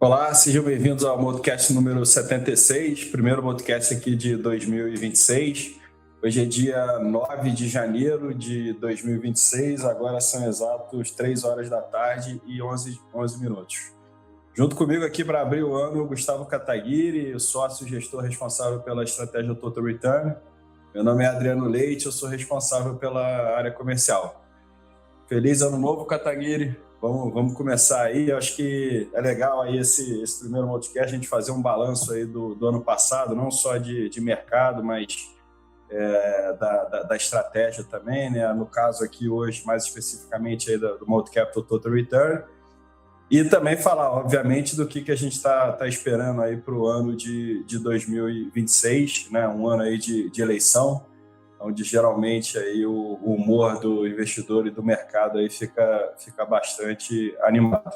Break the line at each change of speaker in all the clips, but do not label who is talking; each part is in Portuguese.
Olá, sejam bem-vindos ao Modcast número 76, primeiro Modcast aqui de 2026. Hoje é dia 9 de janeiro de 2026, agora são exatos 3 horas da tarde e 11 minutos. Junto comigo aqui para abrir o ano, o Gustavo Kataguiri, sócio e gestor responsável pela estratégia Total Return. Meu nome é Adriano Leite, eu sou responsável pela área comercial. Feliz ano novo, Kataguiri. Vamos começar aí. Eu acho que é legal aí esse primeiro podcast, a gente fazer um balanço aí do ano passado, não só de mercado, mas da estratégia também, né? No caso aqui hoje, mais especificamente aí do Multi Capital Total Return. E também falar, obviamente, do que a gente está esperando aí para o ano de 2026, né? Um ano aí de eleição, onde geralmente aí o humor do investidor e do mercado aí fica bastante animado.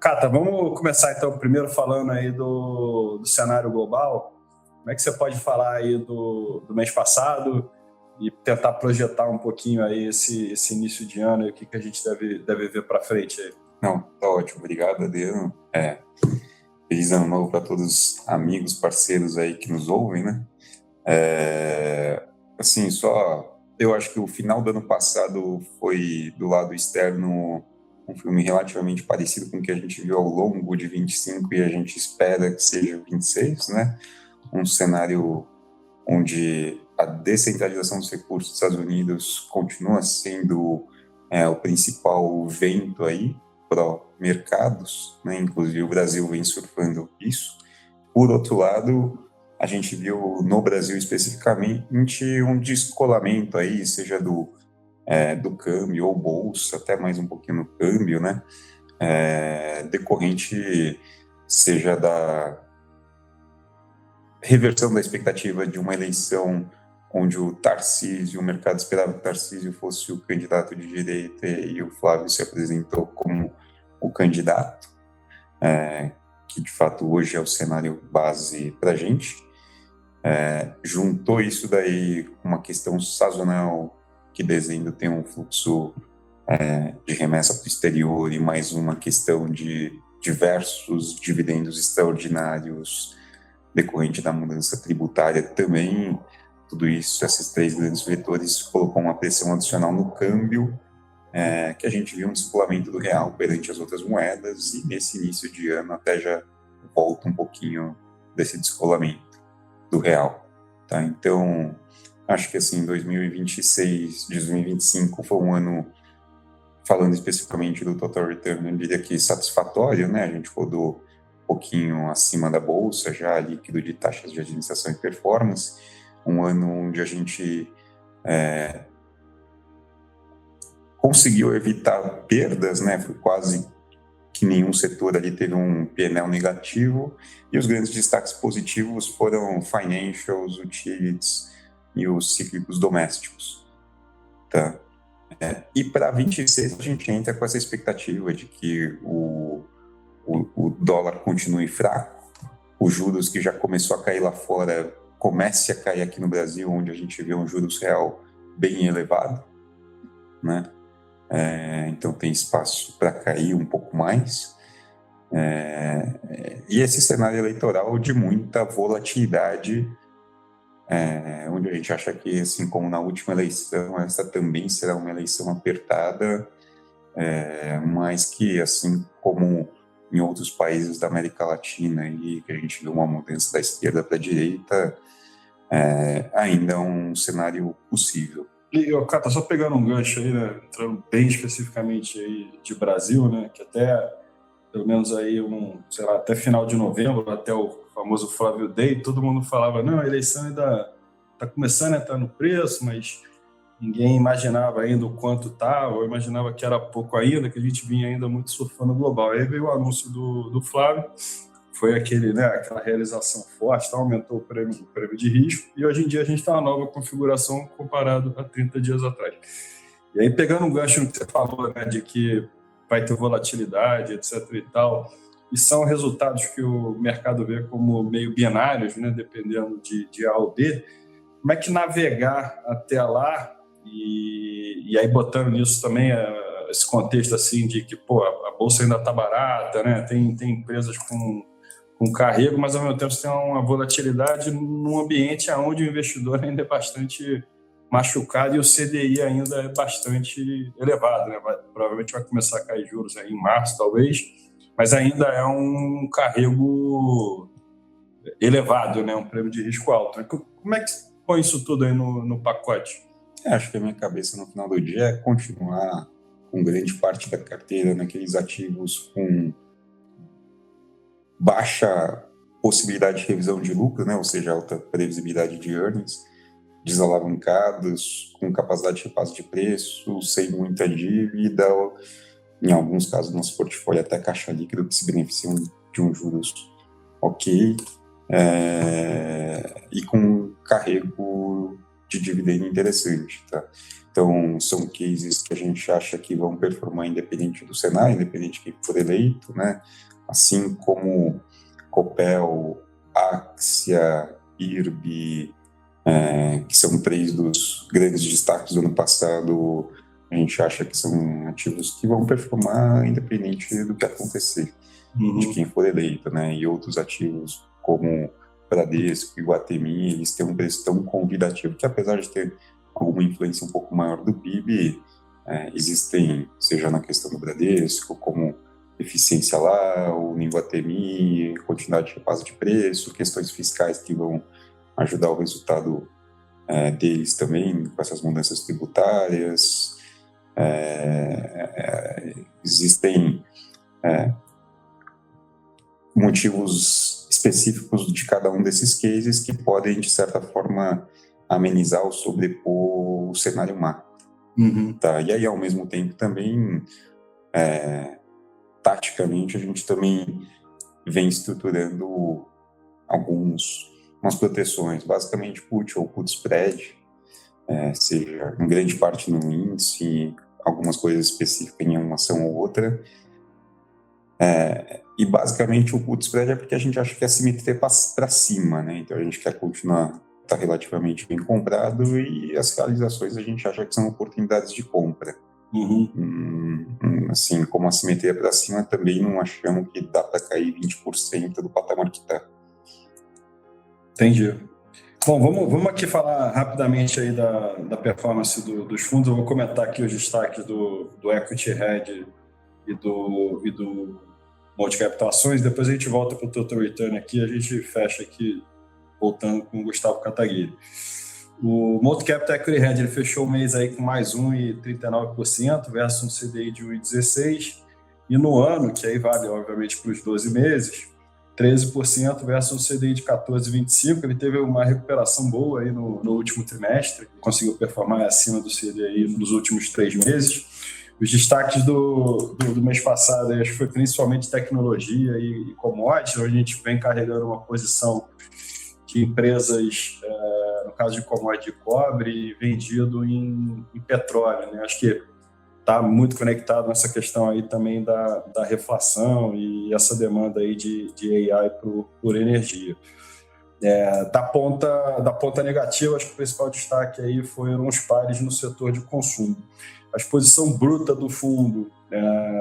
Cata, vamos começar então primeiro falando aí do cenário global. Como é que você pode falar aí do mês passado e tentar projetar um pouquinho aí esse início de ano e o que a gente deve ver para frente aí?
Não, tá ótimo, obrigado, Adriano. Feliz ano novo para todos os amigos, parceiros aí que nos ouvem, né? Assim, eu acho que o final do ano passado foi, do lado externo, um filme relativamente parecido com o que a gente viu ao longo de 25 e a gente espera que seja 26, né? Um cenário onde a descentralização dos recursos dos Estados Unidos continua sendo o principal vento aí para mercados, né? Inclusive o Brasil vem surfando isso. Por outro lado, a gente viu no Brasil especificamente um descolamento aí, seja do câmbio ou bolsa, até mais um pouquinho no câmbio, né? Decorrente seja da reversão da expectativa de uma eleição onde o mercado esperava que o Tarcísio fosse o candidato de direita e o Flávio se apresentou como o candidato, que de fato hoje é o cenário base para a gente. Juntou isso daí com uma questão sazonal, que dezembro tem um fluxo de remessa para o exterior e mais uma questão de diversos dividendos extraordinários decorrente da mudança tributária também. Tudo isso, esses três grandes vetores, colocou uma pressão adicional no câmbio, que a gente viu um descolamento do real perante as outras moedas, e nesse início de ano até já volta um pouquinho desse descolamento do real, tá? Então, acho que assim, 2026, 2025 foi um ano, falando especificamente do Total Return, eu diria que satisfatório, né? A gente rodou um pouquinho acima da bolsa, já líquido de taxas de administração e performance, um ano onde a gente conseguiu evitar perdas, né? Foi quase que nenhum setor ali teve um P&L negativo, e os grandes destaques positivos foram financials, utilities e os cíclicos domésticos, tá? E para 26 a gente entra com essa expectativa de que o dólar continue fraco, os juros que já começou a cair lá fora comece a cair aqui no Brasil, onde a gente vê um juros real bem elevado, né? Então tem espaço para cair um pouco mais, e esse cenário eleitoral de muita volatilidade, onde a gente acha que, assim como na última eleição, essa também será uma eleição apertada, mas que, assim como em outros países da América Latina, e que a gente viu uma mudança da esquerda para a direita, ainda é um cenário possível.
E, Cata, só pegando um gancho aí, né, entrando bem especificamente aí de Brasil, né, que até, pelo menos aí, até final de novembro, até o famoso Flávio Day, todo mundo falava, não, a eleição ainda está começando a entrar no preço, mas ninguém imaginava ainda o quanto estava, eu imaginava que era pouco ainda, que a gente vinha ainda muito surfando global. Aí veio o anúncio do Flávio, foi aquela realização forte, aumentou o prêmio de risco, e hoje em dia a gente está na nova configuração comparado a 30 dias atrás. E aí, pegando um gancho no que você falou, né, de que vai ter volatilidade, etc. e tal, e são resultados que o mercado vê como meio binários, né, dependendo de A ou B, como é que navegar até lá, e aí botando nisso também esse contexto assim de que a bolsa ainda está barata, né? Tem empresas com carrego, mas ao mesmo tempo você tem uma volatilidade num ambiente onde o investidor ainda é bastante machucado e o CDI ainda é bastante elevado, né? Provavelmente vai começar a cair juros aí em março, talvez, mas ainda é um carrego elevado, né? Um prêmio de risco alto. Como é que põe isso tudo aí no pacote?
Acho que a minha cabeça no final do dia é continuar com grande parte da carteira naqueles ativos com baixa possibilidade de revisão de lucro, né? Ou seja, alta previsibilidade de earnings, desalavancados, com capacidade de repasse de preço, sem muita dívida, em alguns casos nosso portfólio até caixa líquida, que se beneficiam de um juros ok, e com carrego de dividendo interessante, tá? Então, são cases que a gente acha que vão performar independente do cenário, independente de quem for eleito, né? Assim como Copel, Axia, IRB, que são 3 dos grandes destaques do ano passado, a gente acha que são ativos que vão performar independente do que acontecer, de quem for eleito, né? E outros ativos como Bradesco e Iguatemi, eles têm um preço tão convidativo que, apesar de ter alguma influência um pouco maior do PIB, existem, seja na questão do Bradesco, como eficiência lá, ou no Iguatemi, quantidade de repasse de preço, questões fiscais que vão ajudar o resultado deles também, com essas mudanças tributárias. Existem motivos específicos de cada um desses cases que podem, de certa forma, amenizar ou sobrepor o cenário macro. Tá? E aí, ao mesmo tempo, também, taticamente, a gente também vem estruturando umas proteções, basicamente put ou put spread, seja em grande parte no índice, algumas coisas específicas em uma ação ou outra. E basicamente o put spread é porque a gente acha que a simetria é para cima, né? Então a gente quer continuar tá relativamente bem comprado e as realizações a gente acha que são oportunidades de compra. Assim, como a simetria é para cima, também não achamos que dá para cair 20% do patamar que está.
Entendi. Bom, vamos aqui falar rapidamente aí da performance dos fundos. Eu vou comentar aqui os destaques do Equity Hedge e do Multicap Ações. Depois a gente volta para o Total Return aqui, a gente fecha aqui voltando com o Gustavo Kataguiri. O Multicap Equity Hedge ele fechou o mês aí com mais 1,39% versus um CDI de 1,16%. E no ano, que aí vale obviamente para os 12 meses, 13% versus um CDI de 14,25%. Ele teve uma recuperação boa aí no último trimestre, conseguiu performar acima do CDI nos últimos 3 meses. Os destaques do mês passado, acho que foi principalmente tecnologia e commodities, onde a gente vem carregando uma posição de empresas, no caso de commodity de cobre, vendido em petróleo, né? Acho que está muito conectado nessa questão aí também da reflação e essa demanda aí de AI por energia. Da ponta negativa, acho que o principal destaque aí foram os pares no setor de consumo. A exposição bruta do fundo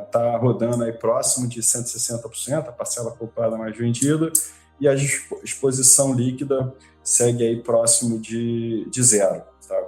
está rodando aí próximo de 160%, a parcela comprada mais vendida, e a exposição líquida segue aí próximo de zero. Tá?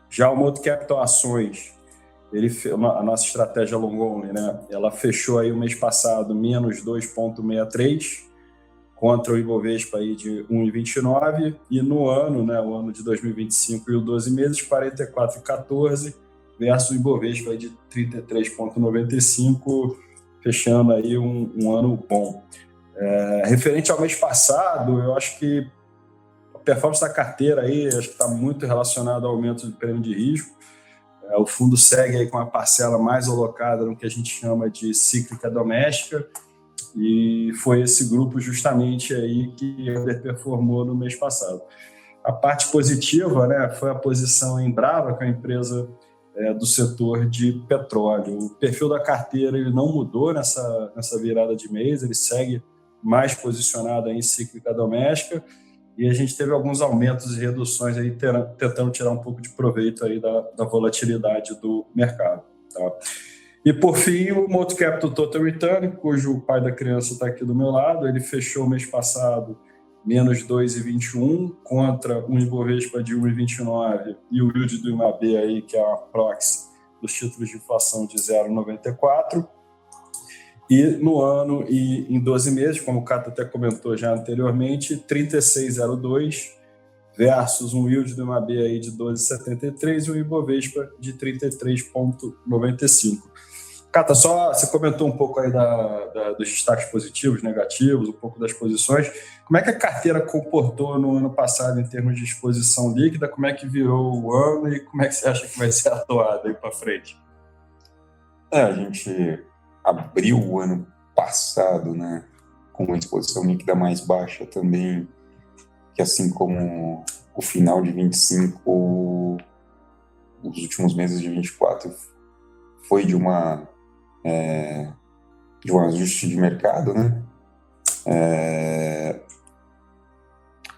Já o Multicap Ações, a nossa estratégia long only, né? Ela fechou aí o mês passado menos 2,63 contra o Ibovespa aí de 1,29 e no ano, né, o ano de 2025 e os 12 meses, 44,14 versus o Ibovespa aí de 33,95, fechando aí um ano bom. Referente ao mês passado, eu acho que a performance da carteira aí acho que está muito relacionada ao aumento do prêmio de risco. O fundo segue aí com a parcela mais alocada no que a gente chama de cíclica doméstica, e foi esse grupo justamente aí que underperformou no mês passado. A parte positiva, né, foi a posição em Brava, que é a empresa do setor de petróleo. O perfil da carteira ele não mudou nessa virada de mês, ele segue mais posicionado aí em cíclica doméstica, e a gente teve alguns aumentos e reduções aí tentando tirar um pouco de proveito aí da volatilidade do mercado. Tá? E, por fim, o Moto Capital Total Return, cujo pai da criança está aqui do meu lado, ele fechou mês passado menos 2,21 contra um Ibovespa de 1,29 e o yield do IMAB aí, que é uma proxy dos títulos de inflação de 0,94. E no ano e em 12 meses, como o Cato até comentou já anteriormente, 36,02 versus um yield do IMAB aí de 12,73 e um Ibovespa de 33,95. Cata, só você comentou um pouco aí dos destaques positivos, negativos, um pouco das posições. Como é que a carteira comportou no ano passado em termos de exposição líquida? Como é que virou o ano e como é que você acha que vai ser atuado aí para frente?
A gente abriu o ano passado, né, com uma exposição líquida mais baixa também, que assim como o final de 25, os últimos meses de 24 foi de um ajuste de mercado, né?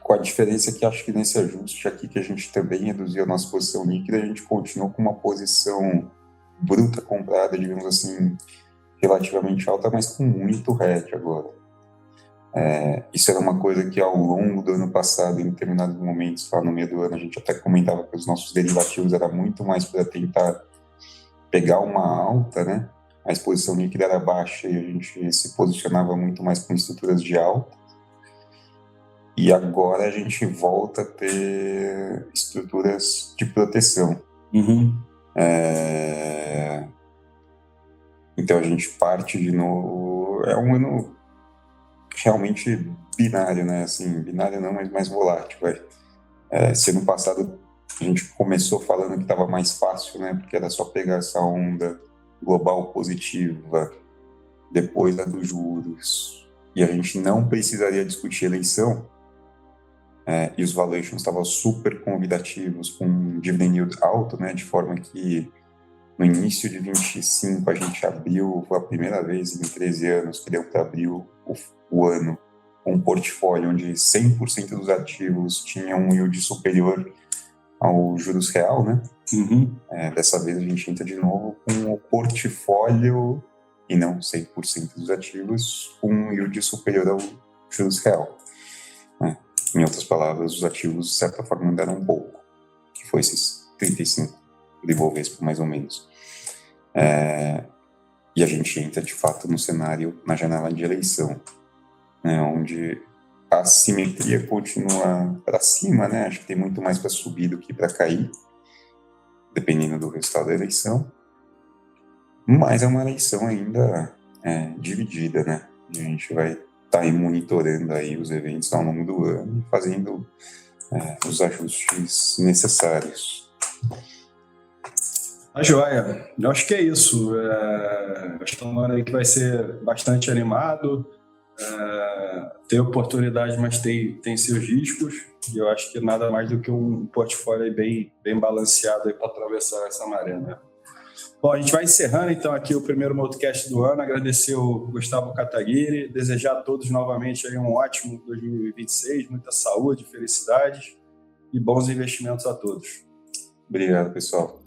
Com a diferença que acho que nesse ajuste aqui que a gente também reduziu a nossa posição líquida, a gente continuou com uma posição bruta comprada, digamos assim, relativamente alta, mas com muito hedge agora. Isso era uma coisa que ao longo do ano passado, em determinados momentos, lá no meio do ano, a gente até comentava que os nossos derivativos era muito mais para tentar pegar uma alta, né? A exposição líquida era baixa e a gente se posicionava muito mais com estruturas de alta. E agora a gente volta a ter estruturas de proteção.
Uhum.
Então a gente parte de novo. É um ano realmente binário, né? Assim, binário não, mas mais volátil. Se ano passado a gente começou falando que estava mais fácil, né? Porque era só pegar essa onda global positiva, depois da dos juros, e a gente não precisaria discutir eleição, e os valuations estavam super convidativos, com dividend yield alto, né? De forma que no início de 25 a gente abriu, foi a primeira vez em 13 anos que deu para abrir o ano com um portfólio onde 100% dos ativos tinham um yield superior ao juros real, né?
Uhum.
Dessa vez a gente entra de novo com o portfólio, e não 100% dos ativos, com um yield superior ao juros real. Em outras palavras, os ativos, de certa forma, andaram um pouco, que foi esses 35 de Ibovespa, mais ou menos. E a gente entra, de fato, no cenário, na janela de eleição, né, onde a simetria continua para cima, né? Acho que tem muito mais para subir do que para cair, dependendo do resultado da eleição. Mas é uma eleição ainda dividida, né? A gente vai estar aí monitorando aí os eventos ao longo do ano e fazendo os ajustes necessários.
A joia. Eu acho que é isso. Acho que é um ano aí que vai ser bastante animado. Tem oportunidade, mas tem seus riscos. E eu acho que nada mais do que um portfólio aí bem balanceado para atravessar essa maré, né? Bom, a gente vai encerrando então aqui o primeiro podcast do ano. Agradecer o Gustavo Kataguiri, desejar a todos novamente aí um ótimo 2026, muita saúde, felicidade e bons investimentos a todos.
Obrigado, pessoal.